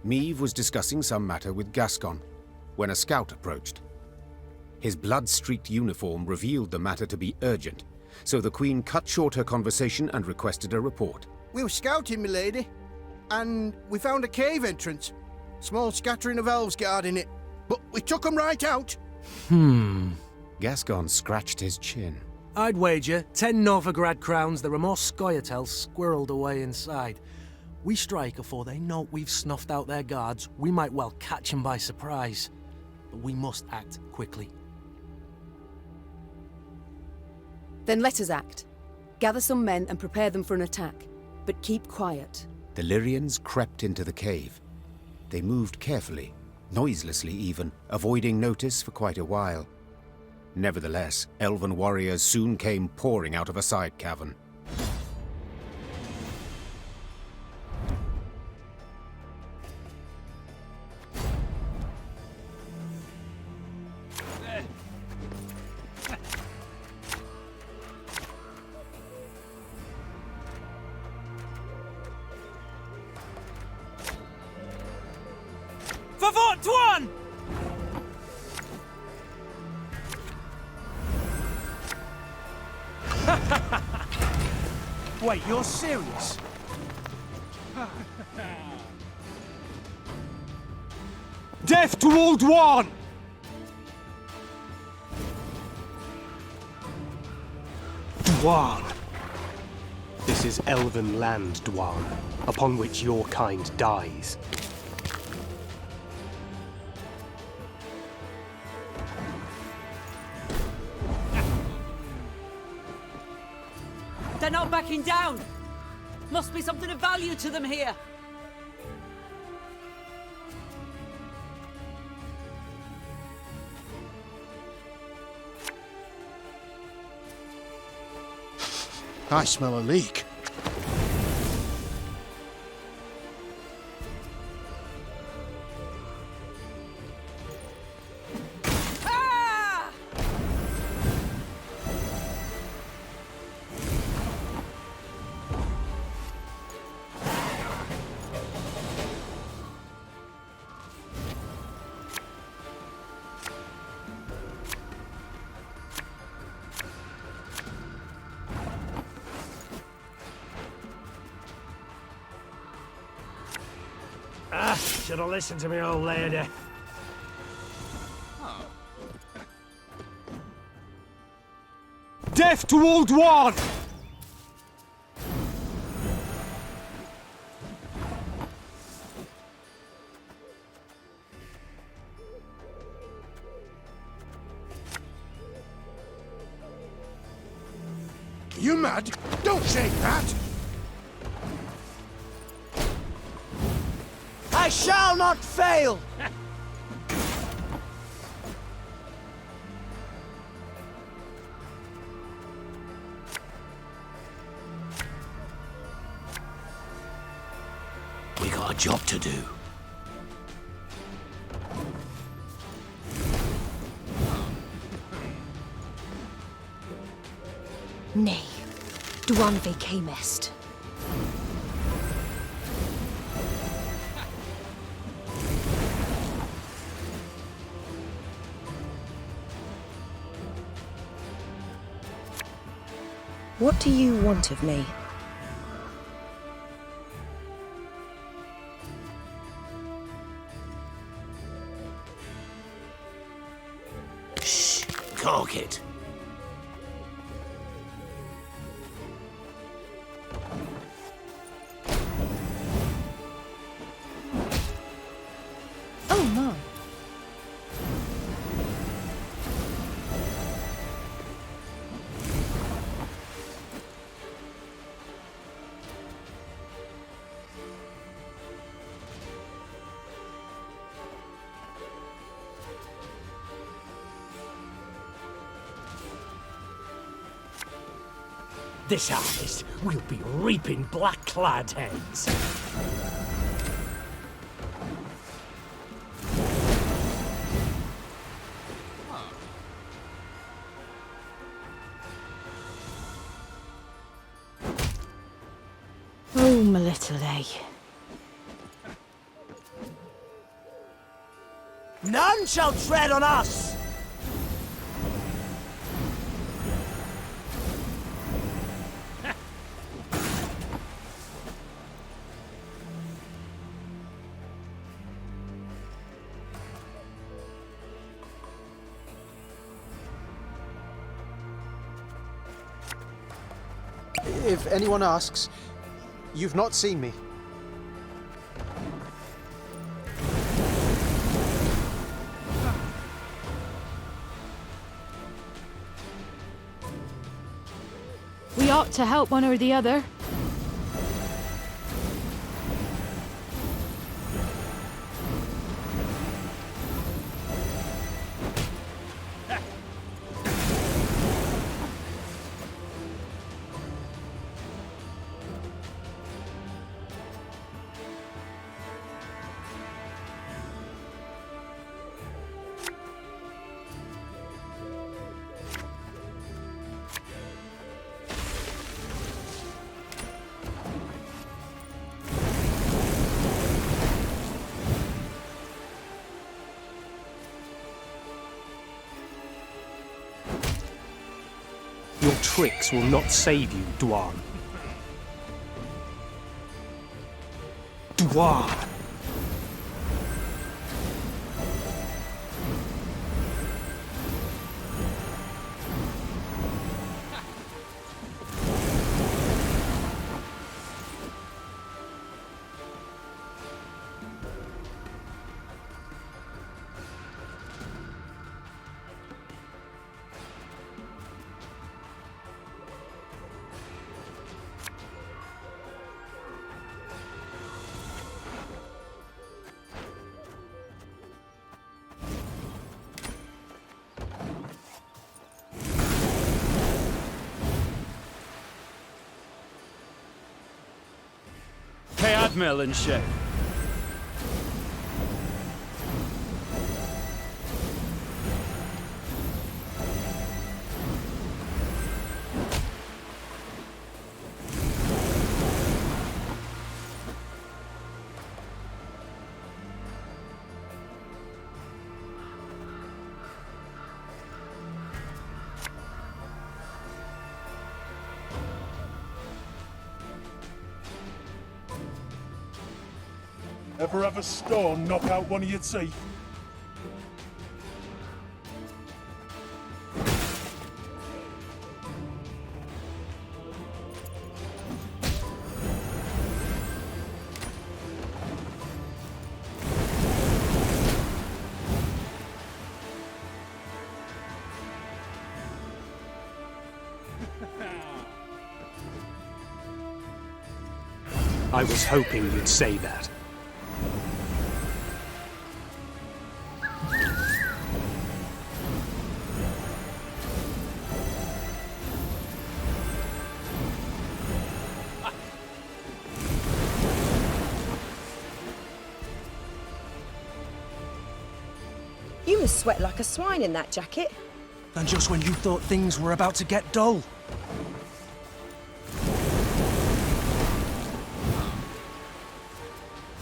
Meve was discussing some matter with Gascon when a scout approached. His blood-streaked uniform revealed the matter to be urgent, so the Queen cut short her conversation and requested a report. We were scouting, milady, and we found a cave entrance. Small scattering of elves guarding it, but we took them right out. Gascon scratched his chin. I'd wager 10 Nilfgaard crowns there are more scoia'tails squirreled away inside. We strike afore they know we've snuffed out their guards, we might well catch them by surprise. But we must act quickly. Then let us act. Gather some men and prepare them for an attack. But keep quiet. The Lyrians crept into the cave. They moved carefully, noiselessly even, avoiding notice for quite a while. Nevertheless, elven warriors soon came pouring out of a side cavern. Wait, you're serious? Death to Old One! Dwan. This is elven land, Dwan, upon which your kind dies. They're not backing down! Must be something of value to them here! I smell a leak. Should have listened to me, old lady. Death to Old One! You mad? Don't say that! I shall not fail! We got a job to do. Nay, Dwan vacamest. What do you want of me? Shh, cork it. Oh my. This harvest, we'll be reaping black-clad heads. Oh, my little A. None shall tread on us! If anyone asks, you've not seen me. We ought to help one or the other. Your tricks will not save you, Dwan. Dwan! Melon shake. Ever have a stone knock out one of your teeth? I was hoping you'd say that. You must sweat like a swine in that jacket. And just when you thought things were about to get dull.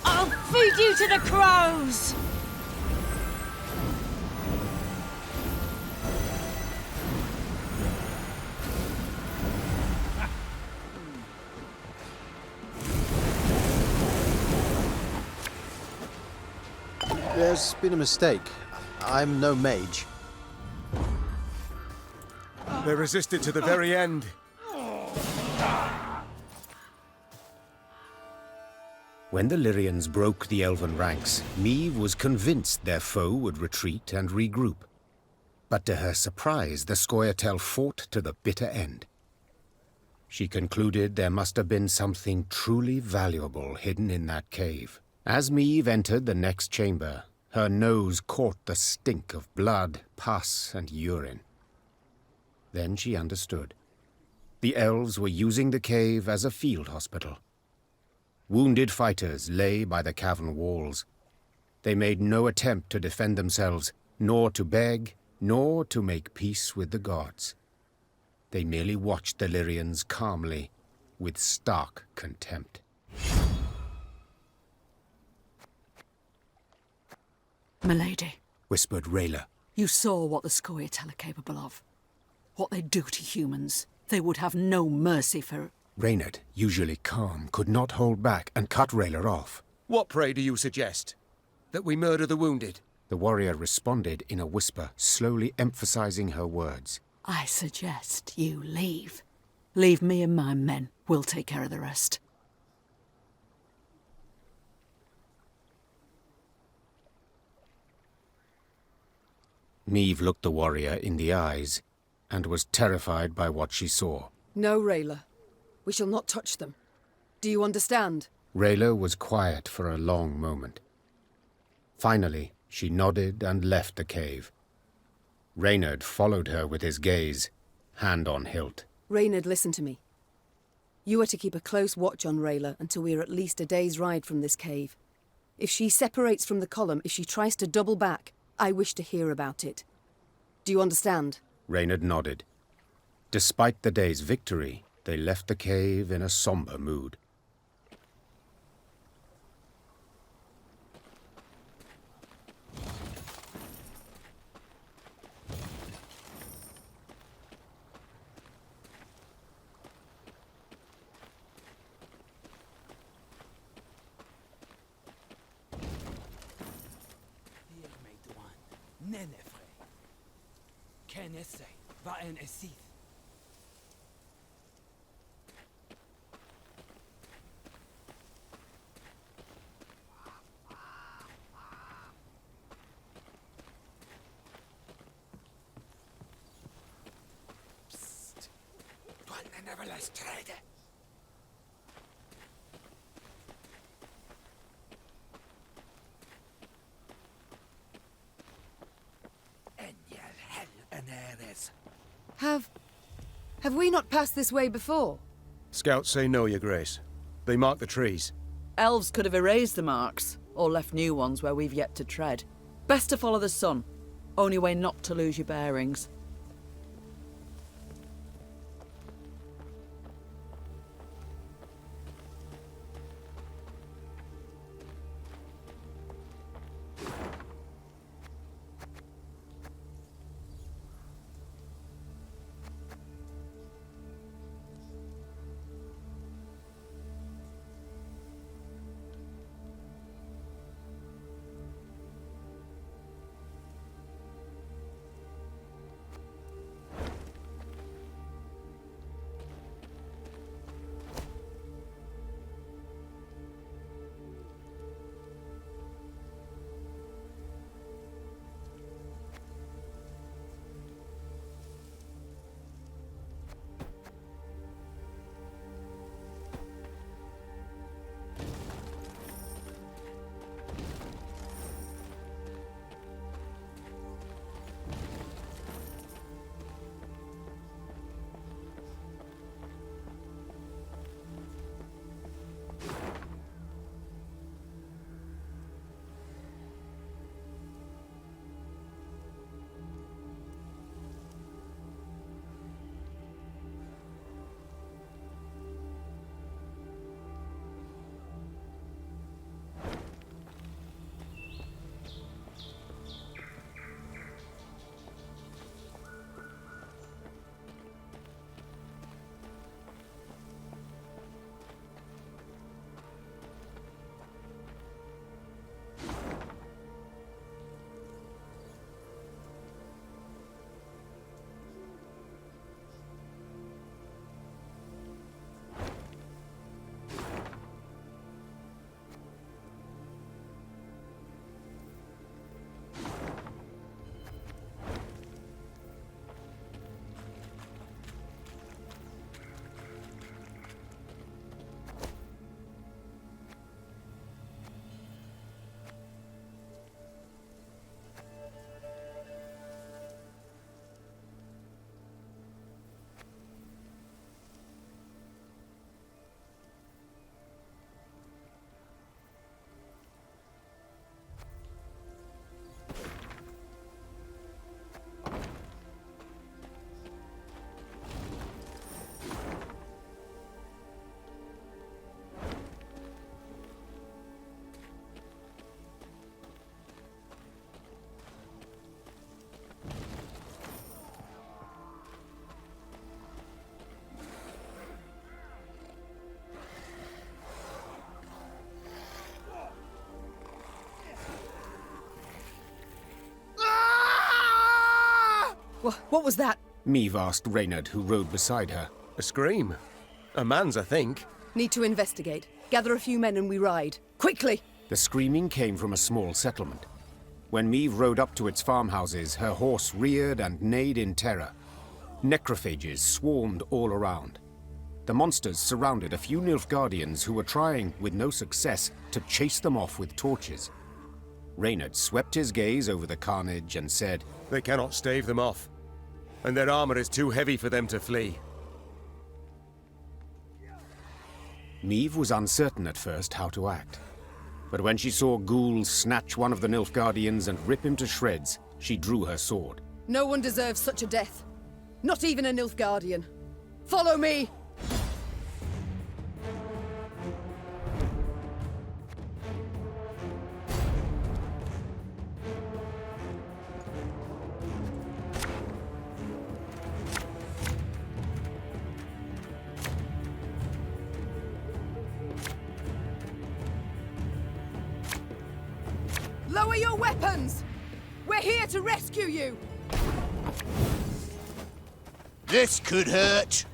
I'll feed you to the crows! There's been a mistake. I'm no mage. They resisted to the very end. When the Lyrians broke the Elven ranks, Meve was convinced their foe would retreat and regroup. But to her surprise, the Scoia'tael fought to the bitter end. She concluded there must have been something truly valuable hidden in that cave. As Meve entered the next chamber, her nose caught the stink of blood, pus, and urine. Then she understood. The elves were using the cave as a field hospital. Wounded fighters lay by the cavern walls. They made no attempt to defend themselves, nor to beg, nor to make peace with the gods. They merely watched the Lyrians calmly, with stark contempt. Milady. whispered Rayla. You saw what the Scoia'tael are capable of. What they do to humans. They would have no mercy for... Reynard, usually calm, could not hold back and cut Rayla off. What, pray, do you suggest? That we murder the wounded? The warrior responded in a whisper, slowly emphasizing her words. I suggest you leave. Leave me and my men. We'll take care of the rest. Meve looked the warrior in the eyes and was terrified by what she saw. No, Rayla. We shall not touch them. Do you understand? Rayla was quiet for a long moment. Finally, she nodded and left the cave. Reynard followed her with his gaze, hand on hilt. Reynard, listen to me. You are to keep a close watch on Rayla until we are at least a day's ride from this cave. If she separates from the column, if she tries to double back, I wish to hear about it. Do you understand? Reynard nodded. Despite the day's victory, they left the cave in a somber mood. Have we not passed this way before? Scouts say no, Your Grace. They mark the trees. Elves could have erased the marks, or left new ones where we've yet to tread. Best to follow the sun. Only way not to lose your bearings. What was that? Meve asked Reynard, who rode beside her. A scream. A man's, I think. Need to investigate. Gather a few men and we ride. Quickly! The screaming came from a small settlement. When Meve rode up to its farmhouses, her horse reared and neighed in terror. Necrophages swarmed all around. The monsters surrounded a few Nilfgaardians who were trying, with no success, to chase them off with torches. Reynard swept his gaze over the carnage and said, "They cannot stave them off, and their armor is too heavy for them to flee." Meve was uncertain at first how to act. But when she saw ghouls snatch one of the Nilfgaardians and rip him to shreds, she drew her sword. No one deserves such a death. Not even a Nilfgaardian. Follow me! Lower your weapons! We're here to rescue you! This could hurt.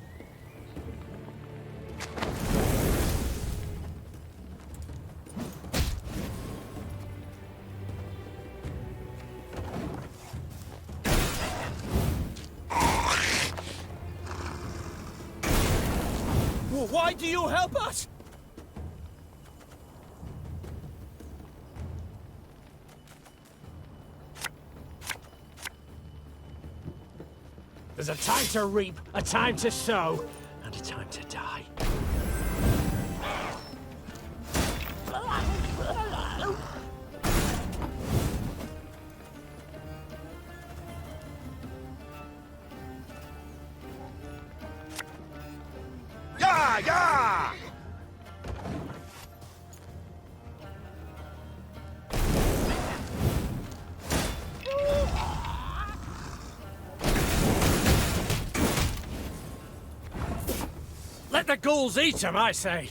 Well, why do you help us? There's a time to reap, a time to sow, and a time to die. Yeah, yeah! Let the ghouls eat him, I say!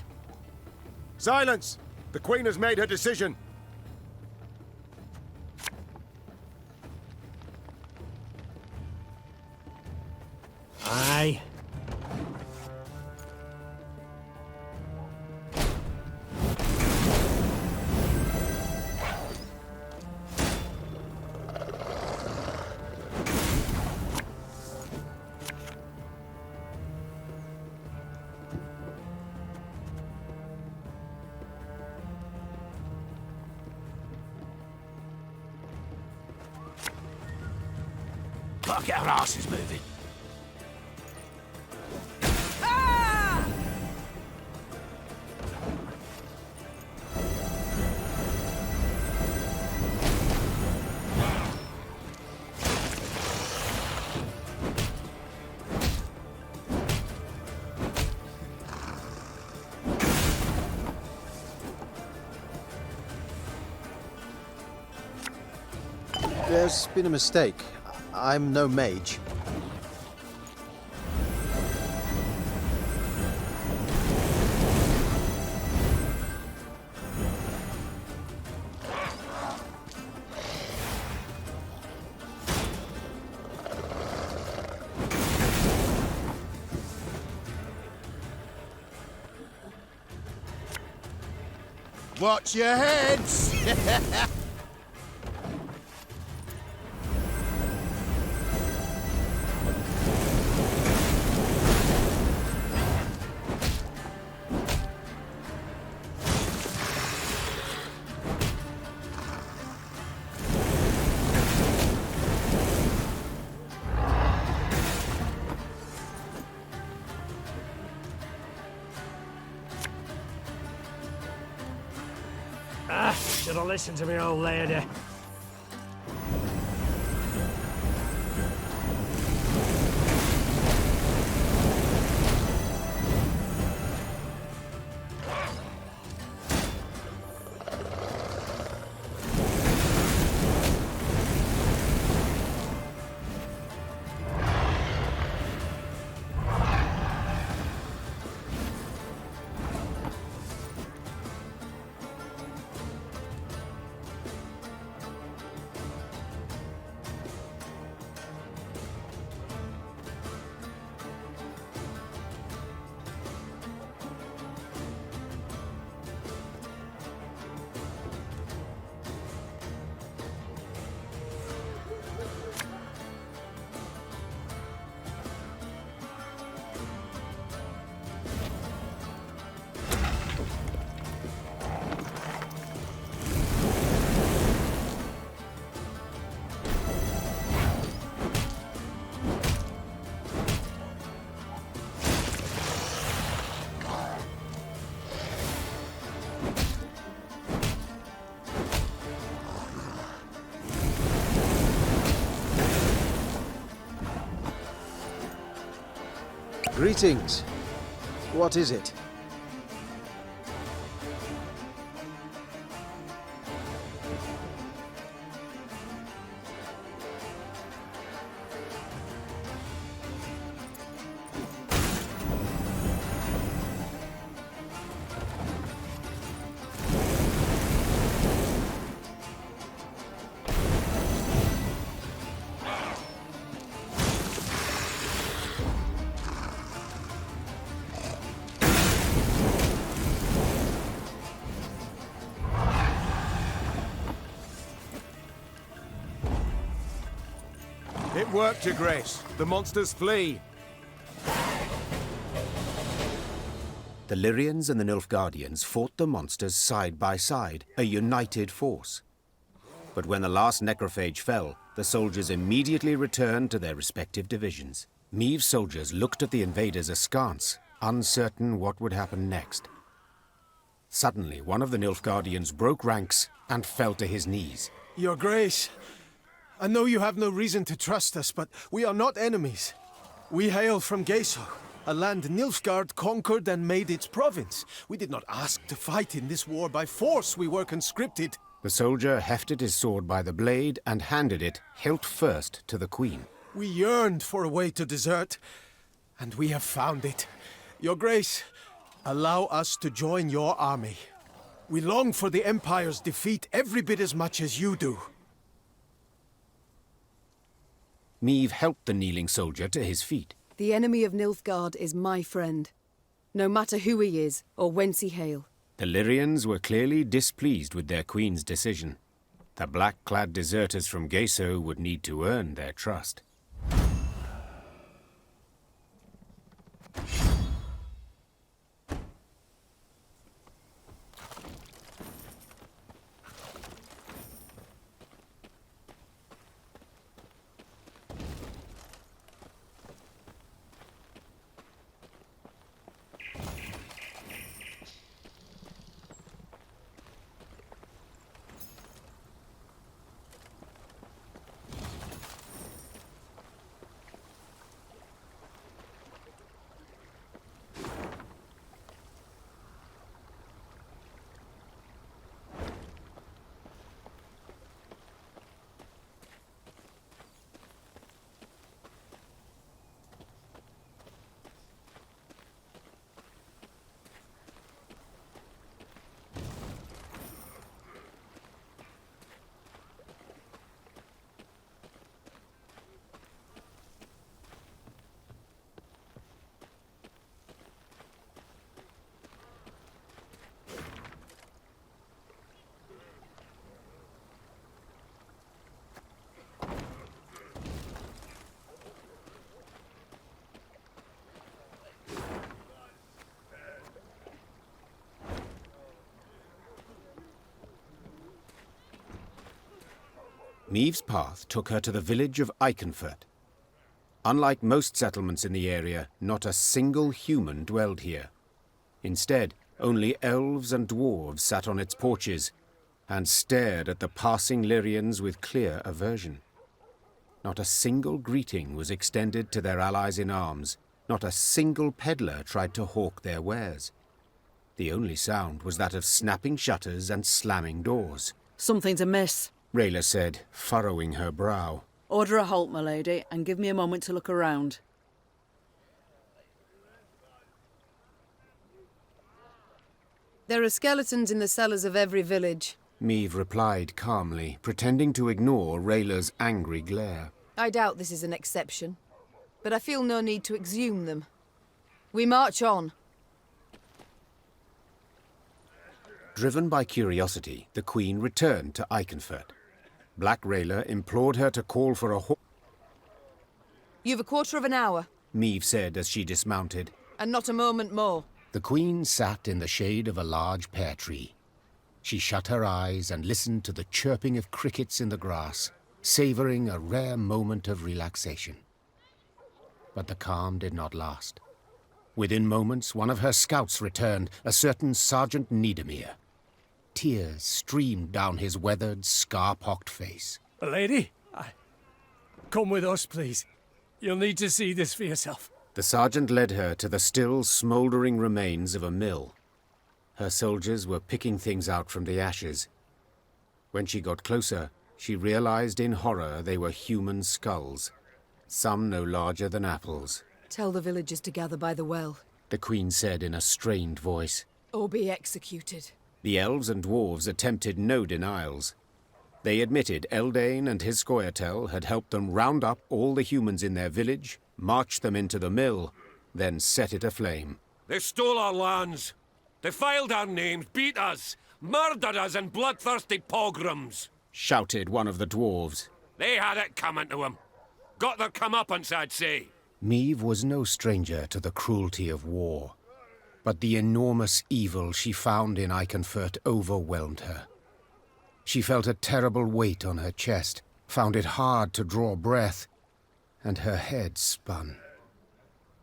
Silence! The Queen has made her decision. Aye. Gotta get our asses moving. There's been a mistake. I'm no mage. Watch your heads! Should have listened to me old lady. Greetings. What is it? It worked, Your Grace. The monsters flee. The Lyrians and the Nilfgaardians fought the monsters side by side, a united force. But when the last necrophage fell, the soldiers immediately returned to their respective divisions. Meve's soldiers looked at the invaders askance, uncertain what would happen next. Suddenly, one of the Nilfgaardians broke ranks and fell to his knees. Your Grace, I know you have no reason to trust us, but we are not enemies. We hail from Geso, a land Nilfgaard conquered and made its province. We did not ask to fight in this war by force. We were conscripted. The soldier hefted his sword by the blade and handed it, hilt first, to the Queen. We yearned for a way to desert, and we have found it. Your Grace, allow us to join your army. We long for the Empire's defeat every bit as much as you do. Meve helped the kneeling soldier to his feet. The enemy of Nilfgaard is my friend, no matter who he is or whence he hail. The Lyrians were clearly displeased with their queen's decision. The black-clad deserters from Geso would need to earn their trust. Meve's path took her to the village of Iaconfort. Unlike most settlements in the area, not a single human dwelled here. Instead, only elves and dwarves sat on its porches and stared at the passing Lyrians with clear aversion. Not a single greeting was extended to their allies in arms. Not a single peddler tried to hawk their wares. The only sound was that of snapping shutters and slamming doors. Something's amiss, Rayla said, furrowing her brow. Order a halt, my lady, and give me a moment to look around. There are skeletons in the cellars of every village, Meve replied calmly, pretending to ignore Rayla's angry glare. I doubt this is an exception, but I feel no need to exhume them. We march on. Driven by curiosity, the Queen returned to Iaconfort. Black Rayla implored her to call for a horse. You've a quarter of an hour, Meve said as she dismounted. and not a moment more. The Queen sat in the shade of a large pear tree. She shut her eyes and listened to the chirping of crickets in the grass, savouring a rare moment of relaxation. But the calm did not last. Within moments, one of her scouts returned, a certain Sergeant Niedermere. Tears streamed down his weathered, scar-pocked face. Lady, come with us, please. You'll need to see this for yourself. The sergeant led her to the still smouldering remains of a mill. Her soldiers were picking things out from the ashes. When she got closer, she realized in horror they were human skulls, some no larger than apples. Tell the villagers to gather by the well. The queen said in a strained voice. Or be executed. The elves and dwarves attempted no denials. They admitted Eldane and his Scoia'tael had helped them round up all the humans in their village, march them into the mill, then set it aflame. They stole our lands, defiled our names, beat us, murdered us in bloodthirsty pogroms, shouted one of the dwarves. They had it coming to them. Got their comeuppance, I'd say. Meve was no stranger to the cruelty of war, but the enormous evil she found in Iaconfort overwhelmed her. She felt a terrible weight on her chest, found it hard to draw breath, and her head spun.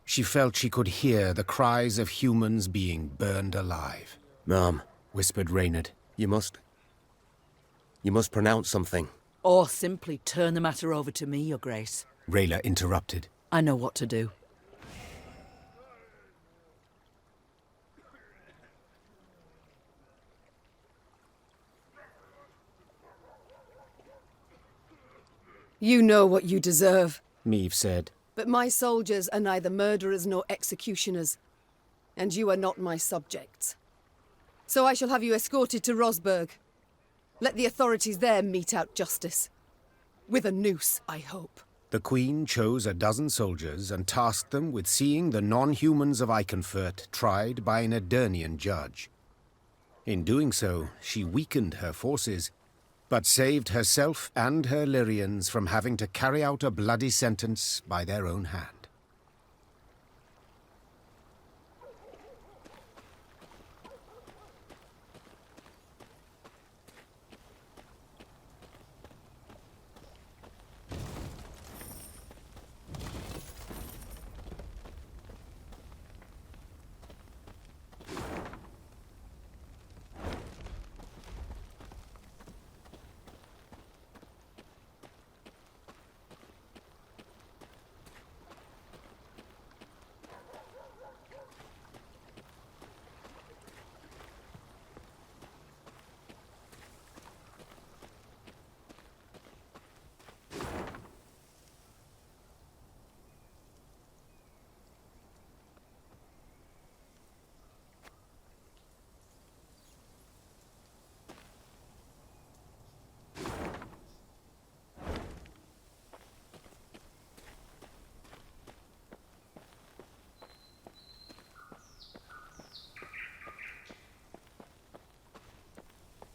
She felt she could hear the cries of humans being burned alive. Mom, whispered Reynard. You must pronounce something. Or simply turn the matter over to me, Your Grace. Rayla interrupted. I know what to do. You know what you deserve, Meve said. But my soldiers are neither murderers nor executioners, and you are not my subjects. So I shall have you escorted to Rosberg. Let the authorities there mete out justice. With a noose, I hope. The Queen chose a dozen soldiers and tasked them with seeing the non-humans of Iaconfort tried by an Aedirnian judge. In doing so, she weakened her forces, but saved herself and her Lyrians from having to carry out a bloody sentence by their own hand.